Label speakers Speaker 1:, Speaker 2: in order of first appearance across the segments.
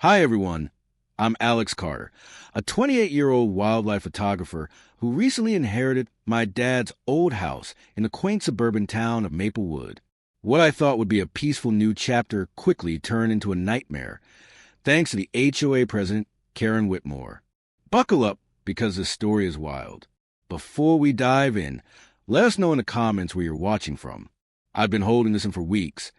Speaker 1: Hi, everyone. I'm Alex Carter, a 28-year-old wildlife photographer who recently inherited my dad's old house in the quaint suburban town of Maplewood. What I thought would be a peaceful new chapter quickly turned into a nightmare, thanks to the HOA president, Karen Whitmore. Buckle up, because this story is wild. Before we dive in, let us know in the comments where you're watching from. I've been holding this in for weeks,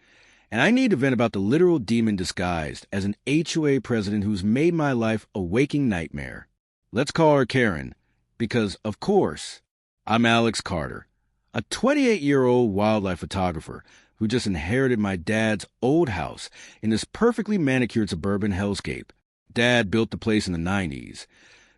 Speaker 1: and I need to vent about the literal demon disguised as an HOA president who's made my life a waking nightmare. Let's call her Karen, because, of course, I'm Alex Carter, a 28-year-old wildlife photographer who just inherited my dad's old house in this perfectly manicured suburban hellscape. Dad built the place in the 90s,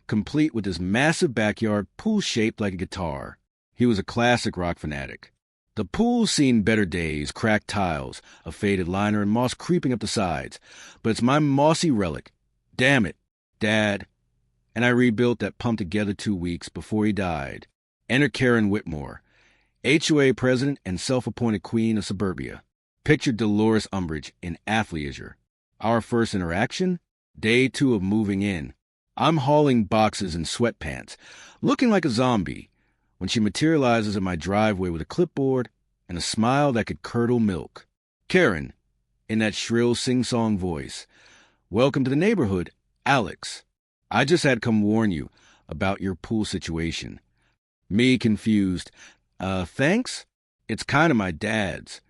Speaker 1: complete with this massive backyard pool shaped like a guitar. He was a classic rock fanatic. The pool's seen better days, cracked tiles, a faded liner, and moss creeping up the sides. But it's my mossy relic. Damn it, Dad. And I rebuilt that pumped together 2 weeks before he died. Enter Karen Whitmore, HOA president and self-appointed queen of suburbia. Picture Dolores Umbridge in athleisure. Our first interaction? Day 2 of moving in. I'm hauling boxes in sweatpants, looking like a zombie, when she materializes in my driveway with a clipboard and a smile that could curdle milk. Karen, in that shrill sing-song voice, welcome to the neighborhood, Alex. I just had to come warn you about your pool situation. Me confused. Thanks? It's kind of my dad's.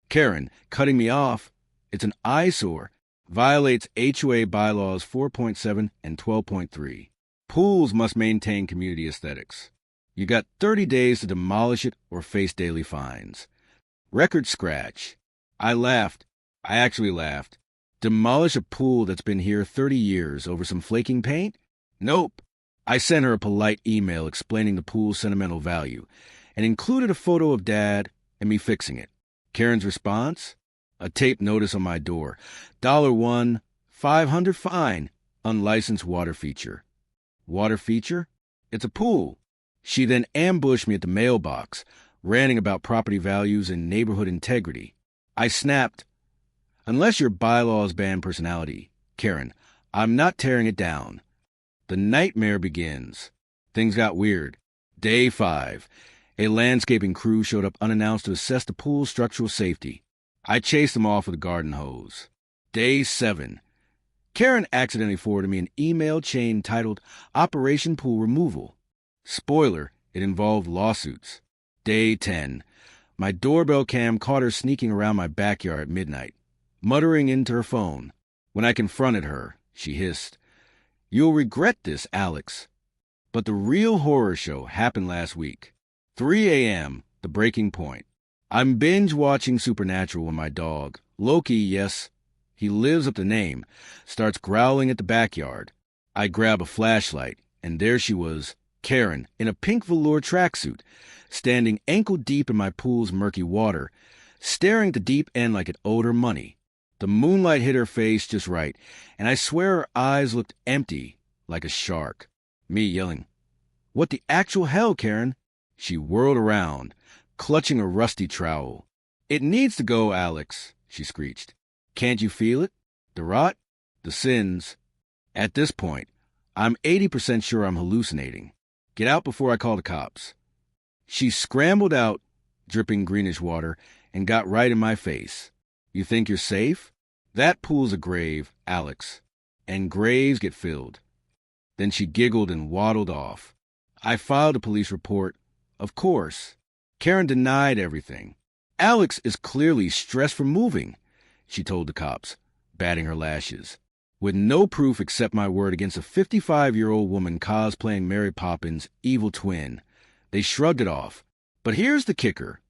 Speaker 1: Karen, cutting me off. It's an eyesore. Violates HOA bylaws 4.7 and 12.3. Pools must maintain community aesthetics. You got 30 days to demolish it or face daily fines. Record scratch. I laughed. I actually laughed. Demolish a pool that's been here 30 years over some flaking paint? Nope. I sent her a polite email explaining the pool's sentimental value and included a photo of Dad and me fixing it. Karen's response? A taped notice on my door. $1, $500 fine. Unlicensed water feature. Water feature? It's a pool. She then ambushed me at the mailbox, ranting about property values and neighborhood integrity. I snapped, unless your bylaws ban personality, Karen, I'm not tearing it down. The nightmare begins. Things got weird. Day 5. A landscaping crew showed up unannounced to assess the pool's structural safety. I chased them off with a garden hose. Day 7. Karen accidentally forwarded me an email chain titled Operation Pool Removal. Spoiler, it involved lawsuits. Day 10. My doorbell cam caught her sneaking around my backyard at midnight, muttering into her phone. When I confronted her, she hissed, "You'll regret this, Alex." But the real horror show happened last week. 3 a.m., the breaking point. I'm binge-watching Supernatural when my dog, Loki, yes, he lives up the name, starts growling at the backyard. I grab a flashlight, and there she was, Karen, in a pink velour tracksuit, standing ankle-deep in my pool's murky water, staring at the deep end like it owed her money. The moonlight hit her face just right, and I swear her eyes looked empty, like a shark. Me yelling, "What the actual hell, Karen?" She whirled around, clutching a rusty trowel. "It needs to go, Alex," she screeched. "Can't you feel it? The rot? The sins?" At this point, I'm 80% sure I'm hallucinating. Get out before I call the cops. She scrambled out, dripping greenish water, and got right in my face. "You think you're safe? That pool's a grave, Alex. And graves get filled." Then she giggled and waddled off. I filed a police report. Of course. Karen denied everything. "Alex is clearly stressed from moving," she told the cops, batting her lashes. With no proof except my word against a 55-year-old woman cosplaying Mary Poppins' evil twin, they shrugged it off. But here's the kicker.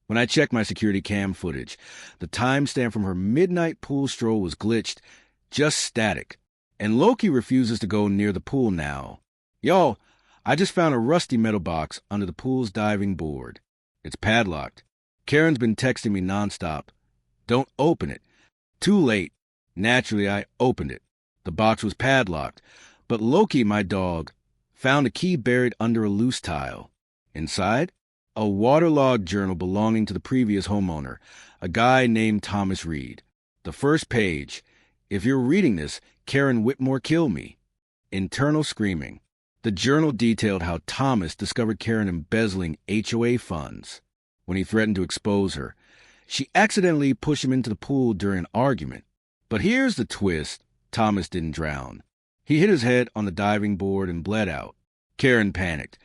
Speaker 1: When I checked my security cam footage, the timestamp from her midnight pool stroll was glitched, just static. And Loki refuses to go near the pool now. Y'all, I just found a rusty metal box under the pool's diving board. It's padlocked. Karen's been texting me nonstop. "Don't open it." Too late. Naturally, I opened it. The box was padlocked, but Loki, my dog, found a key buried under a loose tile. Inside, a waterlogged journal belonging to the previous homeowner, a guy named Thomas Reed. The first page, If you're reading this, Karen Whitmore killed me. Internal screaming. The journal detailed how Thomas discovered Karen embezzling HOA funds. When he threatened to expose her, she accidentally pushed him into the pool during an argument. But here's the twist. Thomas didn't drown. He hit his head on the diving board and bled out. Karen panicked,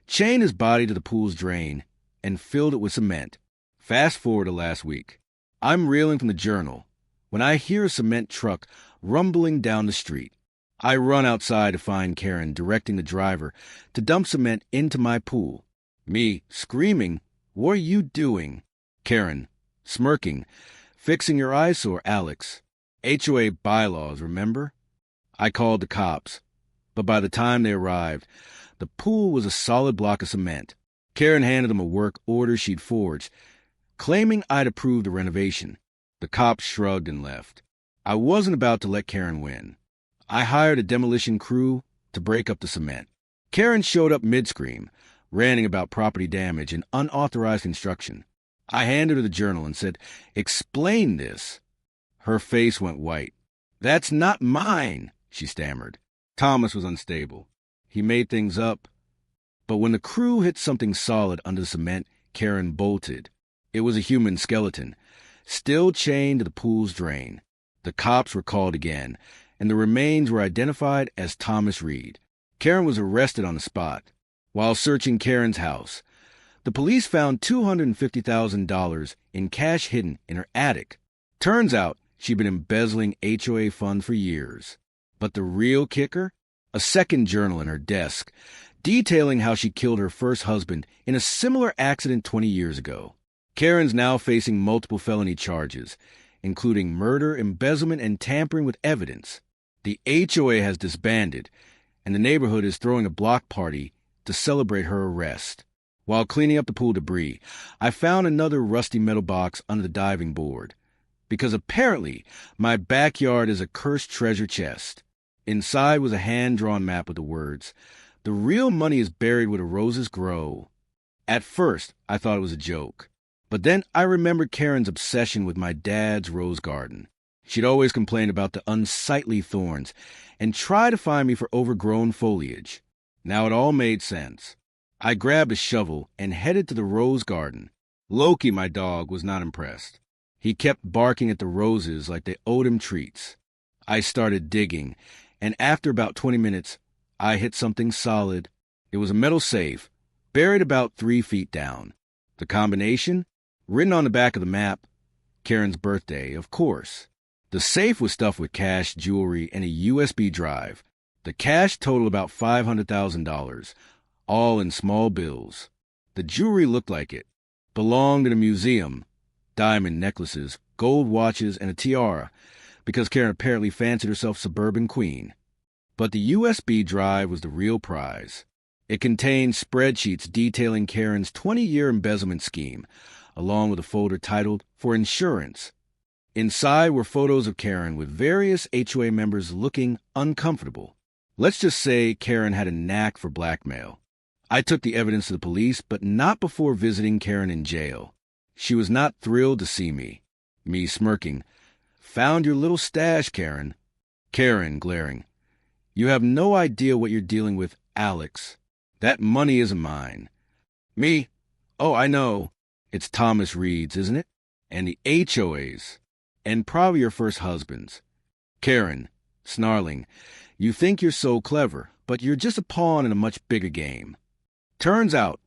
Speaker 1: chained his body to the pool's drain, and filled it with cement. Fast forward to last week. I'm reeling from the journal when I hear a cement truck rumbling down the street. I run outside to find Karen directing the driver to dump cement into my pool. Me, screaming, "What are you doing?" Karen, smirking, "Fixing your eyesore, Alex. HOA bylaws, remember?" I called the cops, but by the time they arrived, the pool was a solid block of cement. Karen handed them a work order she'd forged, claiming I'd approved the renovation. The cops shrugged and left. I wasn't about to let Karen win. I hired a demolition crew to break up the cement. Karen showed up mid-scream, ranting about property damage and unauthorized construction. I handed her the journal and said, "Explain this." Her face went white. "That's not mine," she stammered. Thomas was unstable. He made things up. But when the crew hit something solid under the cement, Karen bolted. It was a human skeleton, still chained to the pool's drain. The cops were called again, and the remains were identified as Thomas Reed. Karen was arrested on the spot. While searching Karen's house, the police found $250,000 in cash hidden in her attic. Turns out she'd been embezzling HOA funds for years. But the real kicker? A second journal in her desk, detailing how she killed her first husband in a similar accident 20 years ago. Karen's now facing multiple felony charges, including murder, embezzlement, and tampering with evidence. The HOA has disbanded, and the neighborhood is throwing a block party to celebrate her arrest. While cleaning up the pool debris, I found another rusty metal box under the diving board, because apparently my backyard is a cursed treasure chest. Inside was a hand-drawn map with the words, "The real money is buried where the roses grow." At first, I thought it was a joke. But then I remembered Karen's obsession with my dad's rose garden. She'd always complain about the unsightly thorns and try to find me for overgrown foliage. Now it all made sense. I grabbed a shovel and headed to the rose garden. Loki, my dog, was not impressed. He kept barking at the roses like they owed him treats. I started digging, and after about 20 minutes, I hit something solid. It was a metal safe, buried about 3 feet down. The combination? Written on the back of the map, Karen's birthday, of course. The safe was stuffed with cash, jewelry, and a USB drive. The cash totaled about $500,000, all in small bills. The jewelry looked like it. Belonged in a museum. Diamond necklaces, gold watches, and a tiara, because Karen apparently fancied herself suburban queen. But the USB drive was the real prize. It contained spreadsheets detailing Karen's 20-year embezzlement scheme, along with a folder titled "For Insurance." Inside were photos of Karen with various HOA members looking uncomfortable. Let's just say Karen had a knack for blackmail. I took the evidence to the police, but not before visiting Karen in jail. She was not thrilled to see me. Me smirking. "Found your little stash, Karen." Karen glaring. "You have no idea what you're dealing with, Alex. That money isn't mine." Me. "Oh, I know. It's Thomas Reed's, isn't it? And the HOA's. And probably your first husband's." Karen, snarling. "You think you're so clever, but you're just a pawn in a much bigger game." Turns out,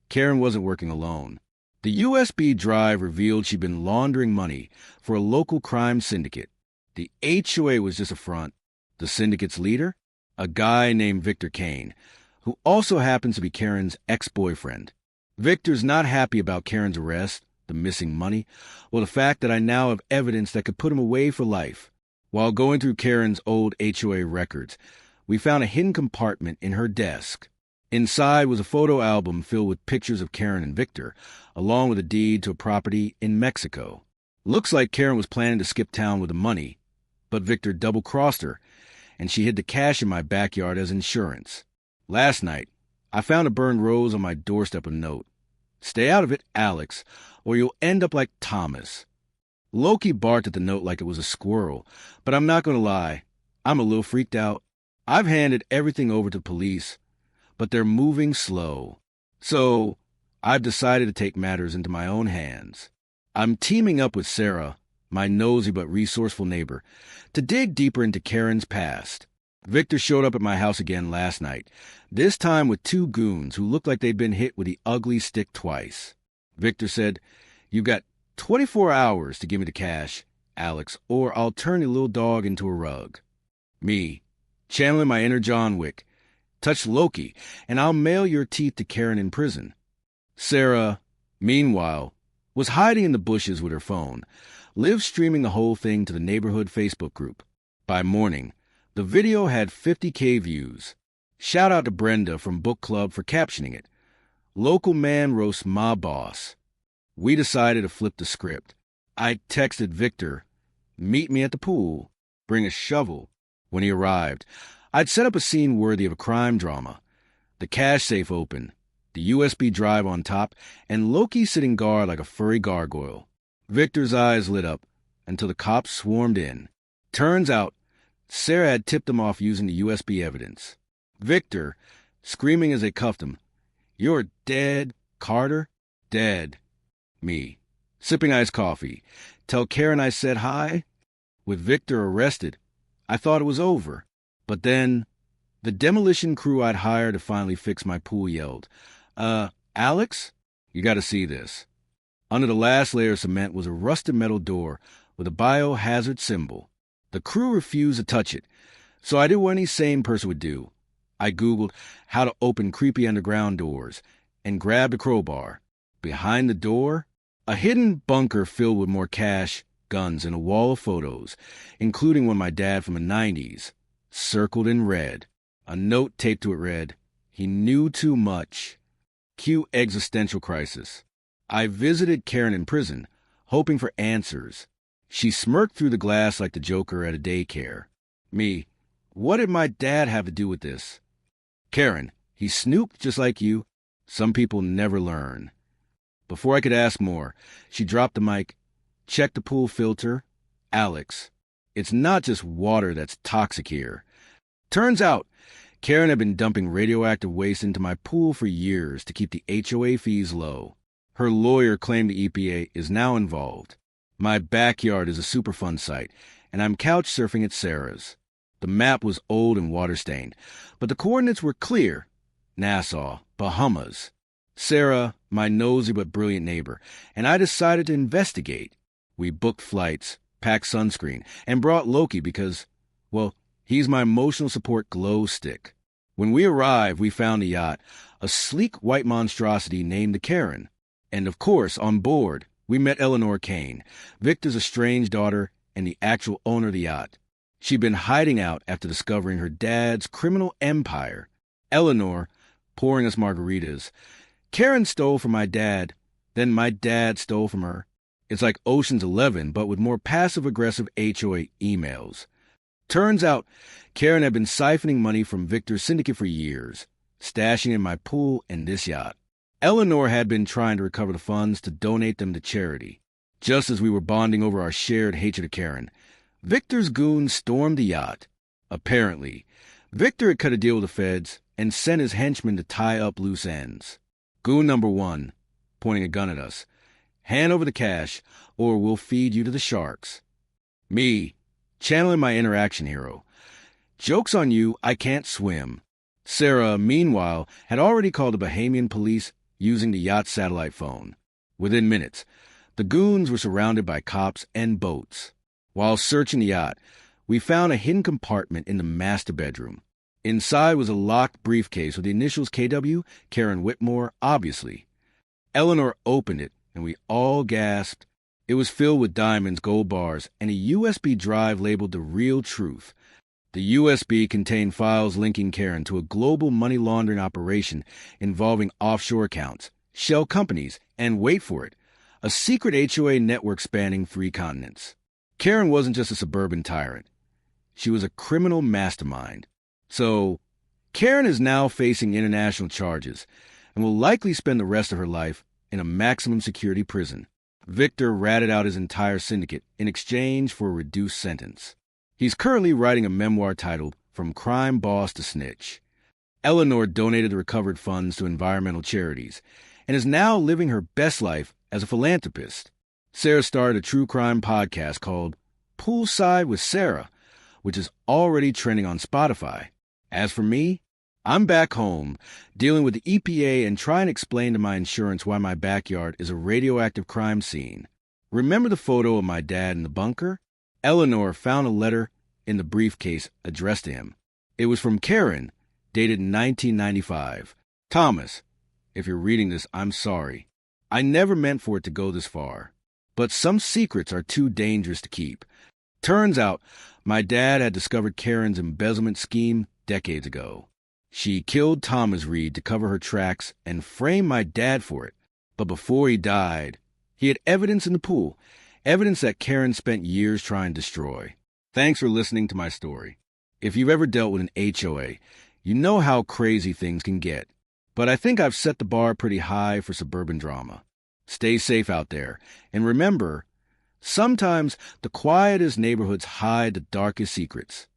Speaker 1: Karen wasn't working alone. The USB drive revealed she'd been laundering money for a local crime syndicate. The HOA was just a front. The syndicate's leader? A guy named Victor Kane, who also happens to be Karen's ex-boyfriend. Victor's not happy about Karen's arrest, the missing money, or the fact that I now have evidence that could put him away for life. While going through Karen's old HOA records, we found a hidden compartment in her desk. Inside was a photo album filled with pictures of Karen and Victor, along with a deed to a property in Mexico. Looks like Karen was planning to skip town with the money, but Victor double-crossed her, and she hid the cash in my backyard as insurance. Last night, I found a burned rose on my doorstep with a note. "Stay out of it, Alex, or you'll end up like Thomas." Loki barked at the note like it was a squirrel, but I'm not going to lie. I'm a little freaked out. I've handed everything over to police, but they're moving slow. So I've decided to take matters into my own hands. I'm teaming up with Sarah, my nosy but resourceful neighbor, to dig deeper into Karen's past. Victor showed up at my house again last night, this time with two goons who looked like they'd been hit with the ugly stick twice. Victor said, "You've got 24 hours to give me the cash, Alex, or I'll turn your little dog into a rug." Me, channeling my inner John Wick, touch Loki, and I'll mail your teeth to Karen in prison. Sarah, meanwhile, was hiding in the bushes with her phone, live streaming the whole thing to the neighborhood Facebook group. By morning, the video had 50K views. Shout out to Brenda from Book Club for captioning it. Local man roasts mob boss. We decided to flip the script. I texted Victor, "Meet me at the pool. Bring a shovel." When he arrived, I'd set up a scene worthy of a crime drama. The cash safe open, the USB drive on top, and Loki sitting guard like a furry gargoyle. Victor's eyes lit up until the cops swarmed in. Turns out, Sarah had tipped them off using the USB evidence. Victor, screaming as they cuffed him, "You're dead, Carter, dead." Me, sipping iced coffee. Tell Karen I said hi. With Victor arrested, I thought it was over. But then, the demolition crew I'd hired to finally fix my pool yelled, Alex? You gotta see this." Under the last layer of cement was a rusted metal door with a biohazard symbol. The crew refused to touch it, so I did what any sane person would do. I Googled how to open creepy underground doors and grabbed a crowbar. Behind the door, a hidden bunker filled with more cash, guns, and a wall of photos, including one of my dad from the 90s, circled in red. A note taped to it read, "He knew too much." Cue existential crisis. I visited Karen in prison, hoping for answers. She smirked through the glass like the Joker at a daycare. Me, what did my dad have to do with this? Karen, he snooped just like you. Some people never learn. Before I could ask more, she dropped the mic. Check the pool filter. Alex, it's not just water that's toxic here. Turns out, Karen had been dumping radioactive waste into my pool for years to keep the HOA fees low. Her lawyer claimed the EPA is now involved. My backyard is a Superfund site, and I'm couch surfing at Sarah's. The map was old and water-stained, but the coordinates were clear. Nassau, Bahamas. Sarah, my nosy but brilliant neighbor, and I decided to investigate. We booked flights, packed sunscreen, and brought Loki because, well, he's my emotional support glow stick. When we arrived, we found the yacht, a sleek white monstrosity named the Karen. And of course, on board, we met Eleanor Kane, Victor's estranged daughter and the actual owner of the yacht. She'd been hiding out after discovering her dad's criminal empire. Eleanor, pouring us margaritas. Karen stole from my dad, then my dad stole from her. It's like Ocean's 11, but with more passive-aggressive HOA emails. Turns out, Karen had been siphoning money from Victor's syndicate for years, stashing in my pool and this yacht. Eleanor had been trying to recover the funds to donate them to charity. Just as we were bonding over our shared hatred of Karen, Victor's goons stormed the yacht. Apparently, Victor had cut a deal with the feds and sent his henchmen to tie up loose ends. Goon number 1, pointing a gun at us, "Hand over the cash, or we'll feed you to the sharks." Me, channeling my interaction hero, "Joke's on you, I can't swim." Sarah, meanwhile, had already called the Bahamian police using the yacht's satellite phone. Within minutes, the goons were surrounded by cops and boats. While searching the yacht, we found a hidden compartment in the master bedroom. Inside was a locked briefcase with the initials KW, Karen Whitmore, obviously. Eleanor opened it, and we all gasped. It was filled with diamonds, gold bars, and a USB drive labeled The Real Truth. The USB contained files linking Karen to a global money laundering operation involving offshore accounts, shell companies, and wait for it, a secret HOA network spanning 3 continents. Karen wasn't just a suburban tyrant. She was a criminal mastermind. So, Karen is now facing international charges and will likely spend the rest of her life in a maximum security prison. Victor ratted out his entire syndicate in exchange for a reduced sentence. He's currently writing a memoir titled From Crime Boss to Snitch. Eleanor donated the recovered funds to environmental charities and is now living her best life as a philanthropist. Sarah started a true crime podcast called Poolside with Sarah, which is already trending on Spotify. As for me, I'm back home, dealing with the EPA and trying to explain to my insurance why my backyard is a radioactive crime scene. Remember the photo of my dad in the bunker? Eleanor found a letter in the briefcase addressed to him. It was from Karen, dated in 1995. Thomas, if you're reading this, I'm sorry. I never meant for it to go this far. But some secrets are too dangerous to keep. Turns out, my dad had discovered Karen's embezzlement scheme decades ago. She killed Thomas Reed to cover her tracks and framed my dad for it. But before he died, he had evidence in the pool, evidence that Karen spent years trying to destroy. Thanks for listening to my story. If you've ever dealt with an HOA, you know how crazy things can get. But I think I've set the bar pretty high for suburban drama. Stay safe out there, and remember, sometimes the quietest neighborhoods hide the darkest secrets.